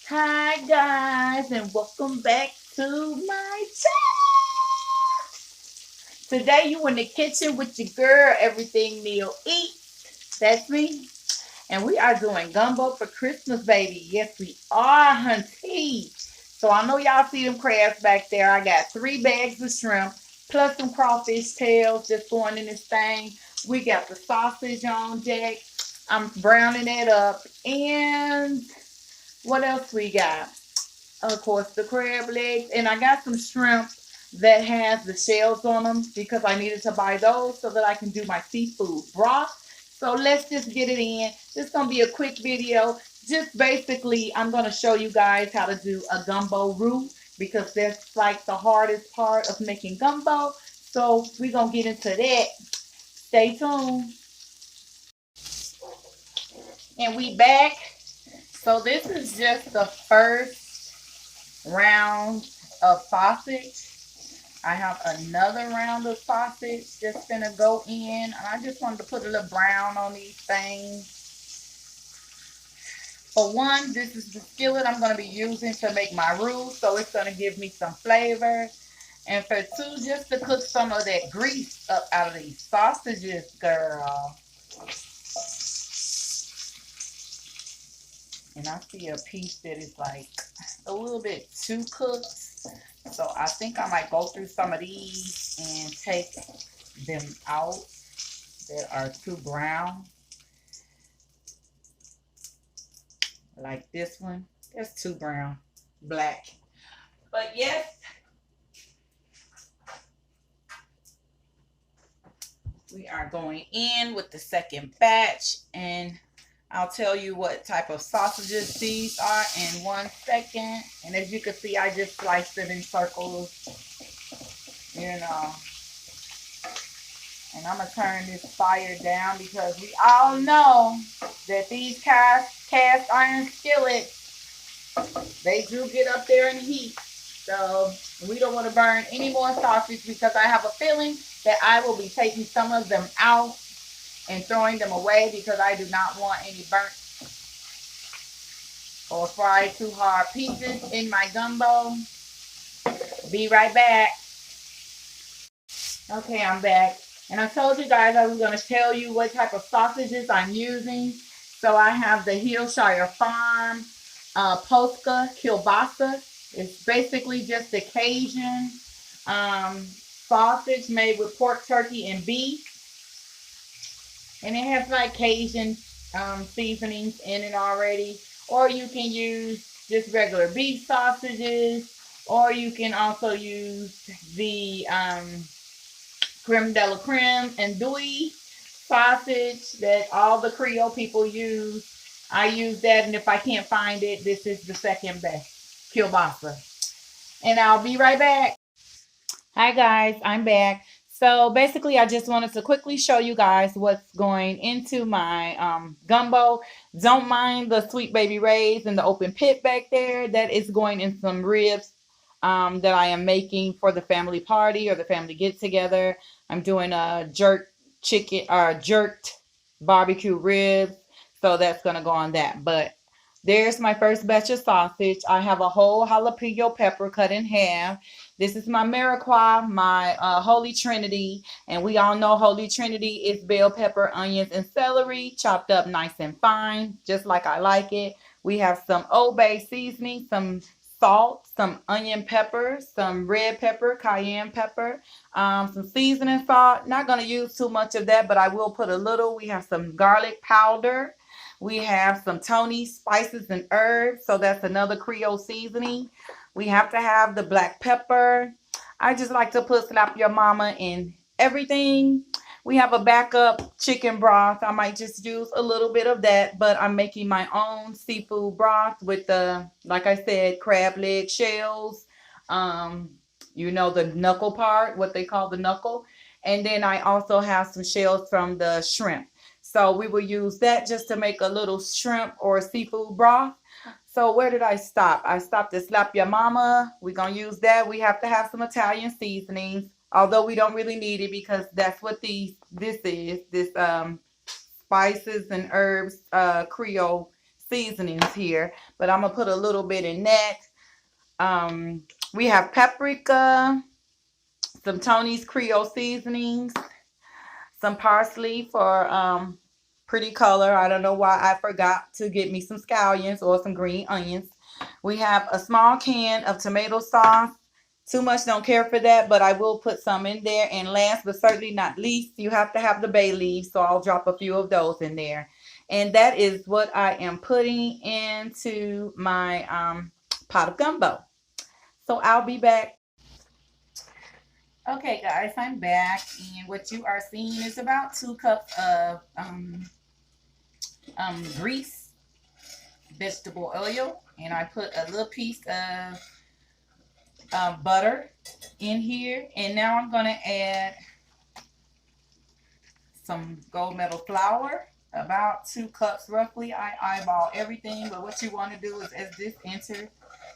Hi guys, and welcome back to my channel. Today you in the kitchen with your girl, Everything Neil Eat. That's me. And we are doing gumbo for Christmas, baby. Yes, we are, hunty. So I know y'all see them crabs back there. I got 3 bags of shrimp, plus some crawfish tails just going in this thing. We got the sausage on deck. I'm browning it up. And what else we got? Of course, the crab legs, and I got some shrimp that has the shells on them because I needed to buy those so that I can do my seafood broth. So let's just get it in. This is gonna be a quick video. Just basically, I'm gonna show you guys how to do a gumbo roux because that's like the hardest part of making gumbo. So we're gonna get into that. Stay tuned. And we back. So this is just the first round of sausage. I have another round of sausage that's gonna go in. I just wanted to put a little brown on these things. For one, this is the skillet I'm gonna be using to make my roux, so it's gonna give me some flavor. And for two, just to cook some of that grease up out of these sausages, girl. And I see a piece that is like a little bit too cooked. So I think I might go through some of these and take them out that are too brown. Like this one. That's too brown. Black. But yes, we are going in with the second batch. And I'll tell you what type of sausages these are in 1 second. And as you can see, I just sliced it in circles. You know. And I'm going to turn this fire down because we all know that these cast iron skillets, they do get up there in heat. So we don't want to burn any more sausage because I have a feeling that I will be taking some of them out and throwing them away because I do not want any burnt or fried too hard pieces in my gumbo. Be right back. Okay, I'm back. And I told you guys I was going to tell you what type of sausages I'm using. So I have the Hillshire Farm Polska Kielbasa. It's basically just a Cajun sausage made with pork, turkey, and beef. And it has like Cajun seasonings in it already. Or you can use just regular beef sausages. Or you can also use the creme de la creme and douille sausage that all the Creole people use. I use that, and if I can't find it, this is the second best, kielbasa. And I'll be right back. Hi guys, I'm back. So basically, I just wanted to quickly show you guys what's going into my gumbo. Don't mind the sweet baby rays and the open pit back there. That is going in some ribs that I am making for the family party or the family get together. I'm doing a jerk chicken or jerked barbecue ribs. So that's going to go on that. But there's my first batch of sausage. I have a whole jalapeno pepper cut in half. This is my Miraquois, my Holy Trinity. And we all know Holy Trinity is bell pepper, onions, and celery chopped up nice and fine, just like I like it. We have some Old Bay seasoning, some salt, some onion pepper, some red pepper, cayenne pepper, some seasoning salt. Not going to use too much of that, but I will put a little. We have some garlic powder. We have some Tony spices and herbs. So that's another Creole seasoning. We have to have the black pepper. I just like to put slap your mama in everything. We have a backup chicken broth. I might just use a little bit of that, but I'm making my own seafood broth with the, like I said, crab leg shells. Um, you know, the knuckle part, what they call the knuckle. And then I also have some shells from the shrimp. So we will use that just to make a little shrimp or seafood broth. So where did I stop? I stopped at Slap Your Mama. We're going to use that. We have to have some Italian seasonings, although we don't really need it because that's what this is. This spices and herbs Creole seasonings here, but I'm gonna put a little bit in that. We have paprika, some Tony's Creole seasonings, some parsley for pretty color. I don't know why I forgot to get me some scallions or some green onions. We have a small can of tomato sauce. Too much, don't care for that, but I will put some in there. And last but certainly not least, you have to have the bay leaves, so I'll drop a few of those in there. And that is what I am putting into my pot of gumbo. So I'll be back. Okay, guys, I'm back, and what you are seeing is about 2 cups of grease, vegetable oil, and I put a little piece of butter in here. And now I'm going to add some gold medal flour, about 2 cups roughly. I eyeball everything, but what you want to do is, as this enters,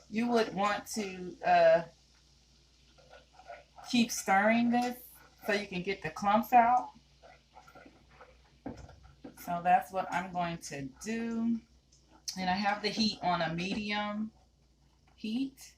you would want to keep stirring this so you can get the clumps out. So that's what I'm going to do. And I have the heat on a medium heat.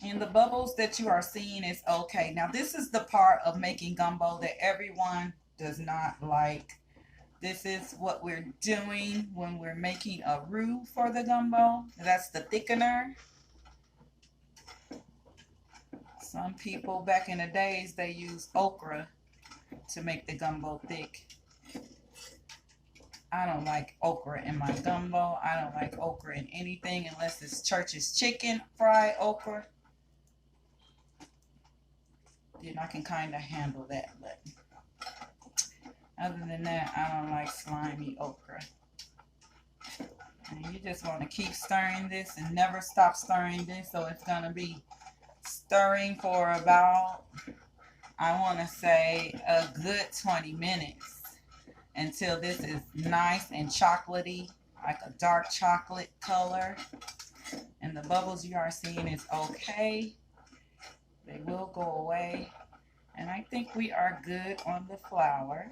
And the bubbles that you are seeing is okay. Now this is the part of making gumbo that everyone does not like. This is what we're doing when we're making a roux for the gumbo. That's the thickener. Some people back in the days, they use okra to make the gumbo thick. I don't like okra in my gumbo. I don't like okra in anything unless it's Church's chicken fried okra. Then I can kind of handle that, but other than that, I don't like slimy okra. And you just want to keep stirring this and never stop stirring this. So it's going to be stirring for about, I want to say, a good 20 minutes until this is nice and chocolatey, like a dark chocolate color. And the bubbles you are seeing is okay. They will go away. And I think we are good on the flour.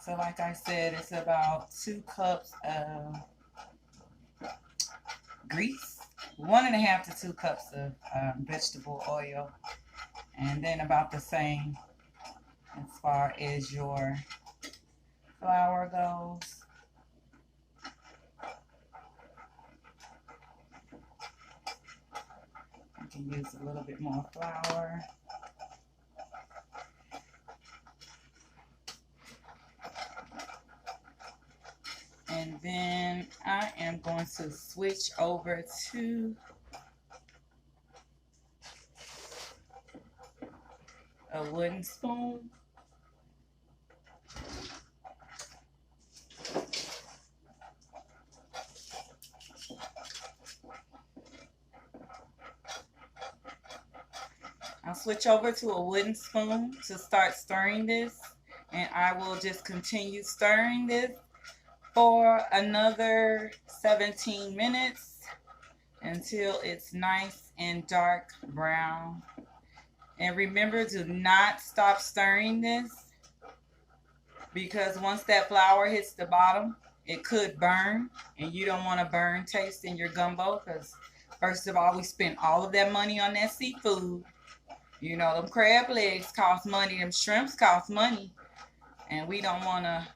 So like I said, it's about 2 cups of grease, 1.5 to 2 cups of vegetable oil, and then about the same as far as your flour goes. You can use a little bit more flour. And then I am going to switch over to a wooden spoon. I'll switch over to a wooden spoon to start stirring this, and I will just continue stirring this for another 17 minutes until it's nice and dark brown. And remember, do not stop stirring this, because once that flour hits the bottom, it could burn, and you don't want a burn taste in your gumbo, because first of all, we spent all of that money on that seafood. You know, them crab legs cost money, them shrimps cost money, and we don't want to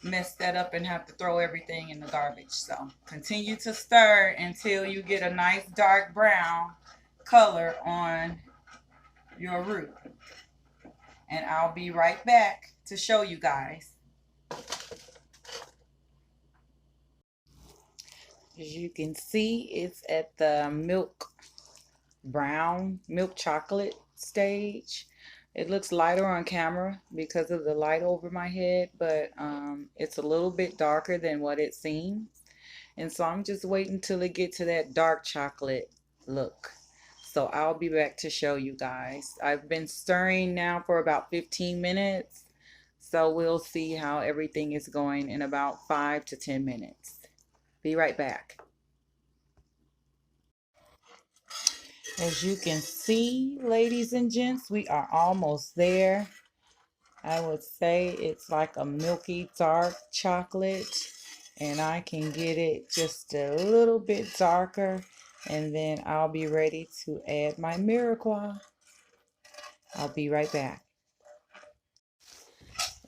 mess that up and have to throw everything in the garbage. So continue to stir until you get a nice dark brown color on your roux. And I'll be right back to show you guys. As you can see, it's at the brown milk chocolate stage. It looks lighter on camera because of the light over my head, but it's a little bit darker than what it seems. And so I'm just waiting till it gets to that dark chocolate look. So I'll be back to show you guys. I've been stirring now for about 15 minutes. So we'll see how everything is going in about 5 to 10 minutes. Be right back. As you can see, ladies and gents, we are almost there. I would say it's like a milky dark chocolate, and I can get it just a little bit darker, and then I'll be ready to add my Mirepoix. I'll be right back.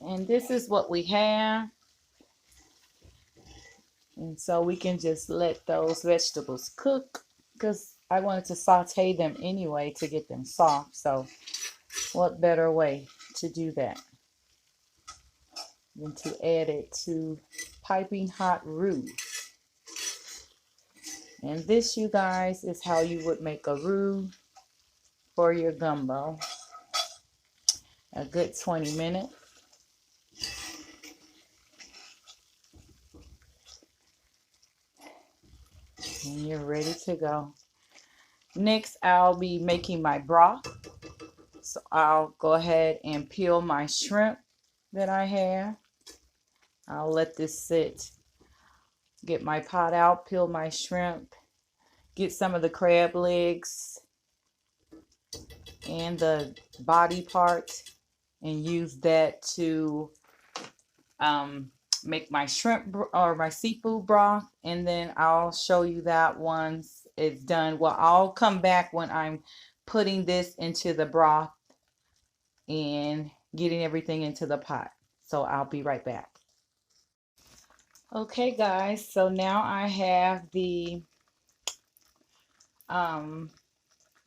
And this is what we have. And so we can just let those vegetables cook, because I wanted to saute them anyway to get them soft. So what better way to do that than to add it to piping hot roux. And this, you guys, is how you would make a roux for your gumbo. A good 20 minutes. And you're ready to go. Next, I'll be making my broth. So I'll go ahead and peel my shrimp that I have. I'll let this sit. Get my pot out, peel my shrimp, get some of the crab legs and the body part, and use that to make my shrimp or my seafood broth. And then I'll show you that once it's done. Well, I'll come back when I'm putting this into the broth and getting everything into the pot. So I'll be right back. Okay, guys, so now I have the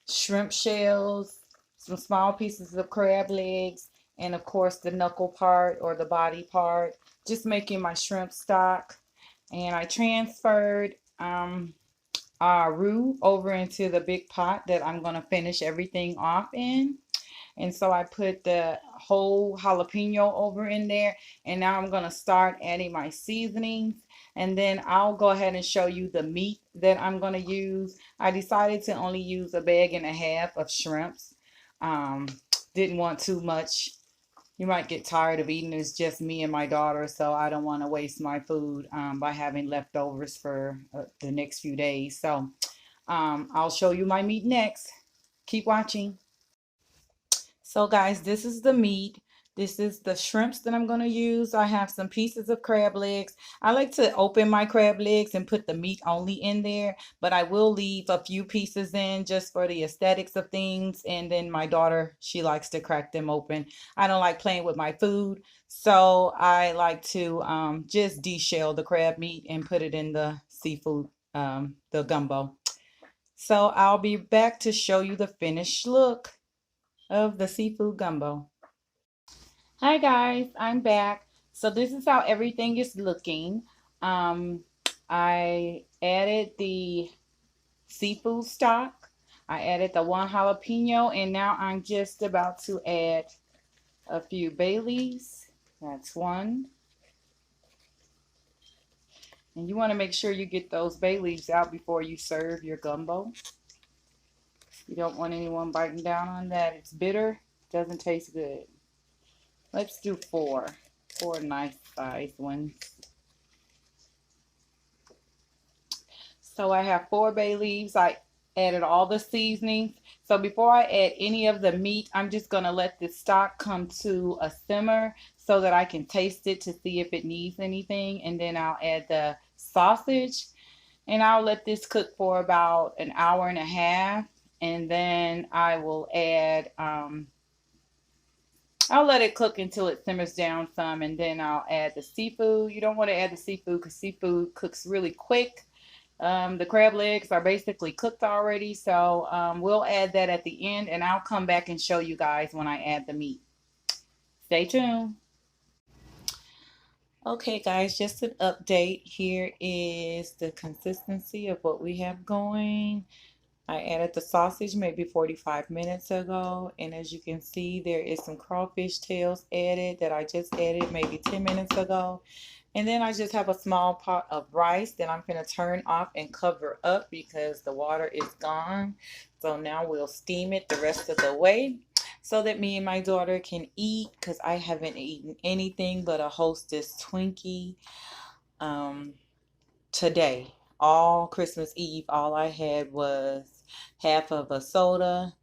shrimp shells, some small pieces of crab legs, and of course the knuckle part or the body part. Just making my shrimp stock. And I transferred our roux over into the big pot that I'm going to finish everything off in. And so I put the whole jalapeno over in there. And now I'm going to start adding my seasonings. And then I'll go ahead and show you the meat that I'm going to use. I decided to only use 1.5 bags of shrimps. Didn't want too much. You might get tired of eating. It's just me and my daughter, so I don't want to waste my food by having leftovers for the next few days. So I'll show you my meat next. Keep watching. So guys, this is the meat. This is the shrimps that I'm going to use. I have some pieces of crab legs. I like to open my crab legs and put the meat only in there, but I will leave a few pieces in just for the aesthetics of things. And then my daughter, she likes to crack them open. I don't like playing with my food, so I like to just deshell the crab meat and put it in the seafood, the gumbo. So I'll be back to show you the finished look of the seafood gumbo. Hi guys, I'm back. So this is how everything is looking. I added the seafood stock. I added the 1 jalapeno, and now I'm just about to add a few bay leaves. That's 1. And you want to make sure you get those bay leaves out before you serve your gumbo. You don't want anyone biting down on that. It's bitter, doesn't taste good. Let's do 4 nice sized ones. So I have 4 bay leaves. I added all the seasonings. So before I add any of the meat, I'm just going to let the stock come to a simmer so that I can taste it to see if it needs anything. And then I'll add the sausage, and I'll let this cook for about 1.5 hours. And then I will add I'll let it cook until it simmers down some, and then I'll add the seafood. You don't want to add the seafood because seafood cooks really quick. The crab legs are basically cooked already, so we'll add that at the end, and I'll come back and show you guys when I add the meat. Stay tuned. Okay guys, just an update. Here is the consistency of what we have going. I added the sausage maybe 45 minutes ago, and as you can see, there is some crawfish tails added that I just added maybe 10 minutes ago. And then I just have a small pot of rice that I'm going to turn off and cover up because the water is gone. So now we'll steam it the rest of the way so that me and my daughter can eat, because I haven't eaten anything but a Hostess Twinkie. today. All Christmas Eve, all I had was half of a soda.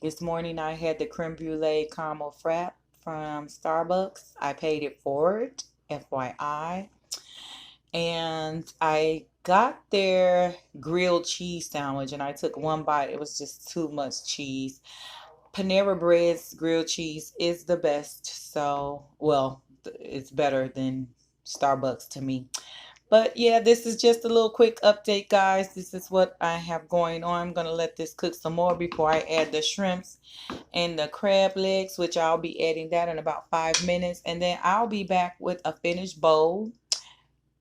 This morning I had the creme brulee caramel frap from Starbucks. I paid it forward, FYI. And I got their grilled cheese sandwich and I took one bite. It was just too much cheese. Panera Bread's grilled cheese is the best. So, well, it's better than Starbucks to me. But yeah, this is just a little quick update, guys. This is what I have going on. I'm going to let this cook some more before I add the shrimps and the crab legs, which I'll be adding that in about 5 minutes. And then I'll be back with a finished bowl.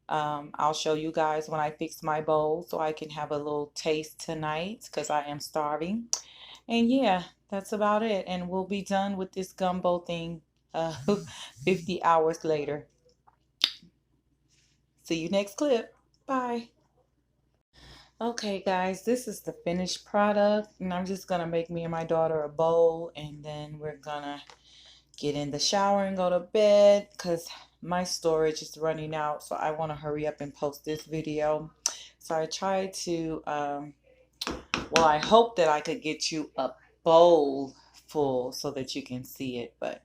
I'll show you guys when I fix my bowl so I can have a little taste tonight because I am starving. And yeah, that's about it. And we'll be done with this gumbo thing uh, 50 hours later. See you next clip. Bye. Okay, guys, this is the finished product. And I'm just going to make me and my daughter a bowl. And then we're going to get in the shower and go to bed because my storage is running out. So I want to hurry up and post this video. So I tried to, well, I hope that I could get you a bowl full so that you can see it. But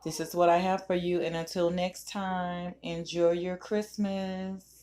this is what I have for you. And until next time, enjoy your Christmas.